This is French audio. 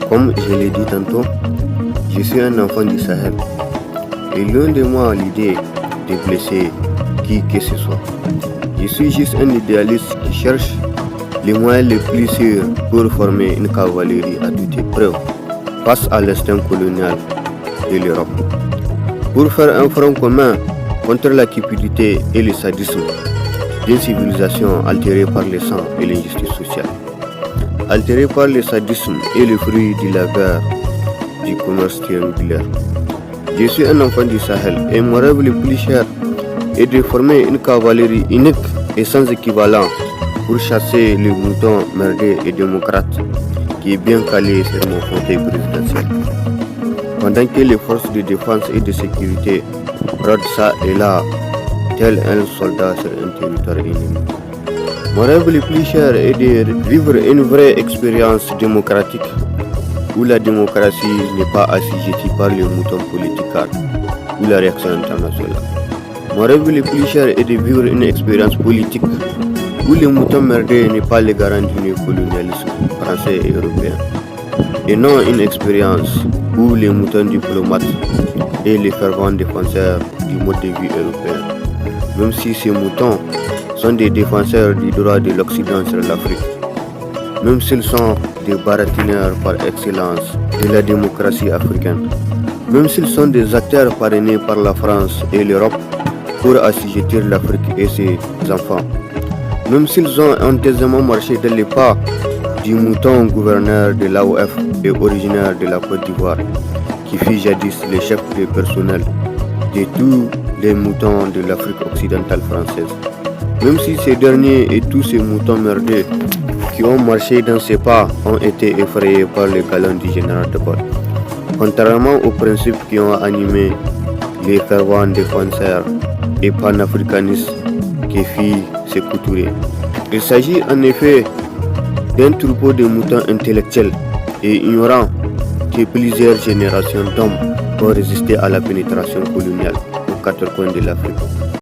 Comme je l'ai dit tantôt, je suis un enfant du Sahel et loin de moi l'idée de blesser qui que ce soit. Je suis juste un idéaliste qui cherche les moyens les plus sûrs pour former une cavalerie à toute épreuve face à l'instinct colonial de l'Europe. Pour faire un front commun contre la cupidité et le sadisme d'une civilisation altérée par le sang et l'injustice sociale. Altérée par le sadisme et le fruit de la guerre du commerce triangulaire. Je suis un enfant du Sahel et mon rêve le plus cher est de former une cavalerie unique et sans équivalent pour chasser les moutons merdés et démocrates qui est bien calé sur mon fauteuil présidentiel. Pendant que les forces de défense et de sécurité rôdent ça et là, tel un soldat sur un territoire ennemi. Mon rêve le plus cher est de vivre une vraie expérience démocratique où la démocratie n'est pas assujettie par les moutons politiques ou la réaction internationale. Mon rêve le plus cher est de vivre une expérience politique où les moutons merdés n'est pas le garant du néocolonialisme français et européen. Et non une expérience où les moutons diplomates et les fervents défenseurs du mode de vie européen. Même si ces moutons sont des défenseurs du droit de l'Occident sur l'Afrique. Même s'ils sont des baratineurs par excellence de la démocratie africaine. Même s'ils sont des acteurs parrainés par la France et l'Europe pour assujettir l'Afrique et ses enfants. Même s'ils ont honteusement marché dans les pas du mouton gouverneur de l'AOF et originaire de la Côte d'Ivoire, qui fut jadis le chef de personnel de tous les moutons de l'Afrique occidentale française. Même si ces derniers et tous ces moutons merdés qui ont marché dans ces pas ont été effrayés par les galons du général de Gaulle. Contrairement aux principes qui ont animé les fervents défenseurs et panafricanistes qui fit Sékou Touré. Il s'agit en effet d'un troupeau de moutons intellectuels et ignorants que plusieurs générations d'hommes ont résisté à la pénétration coloniale aux quatre coins de l'Afrique.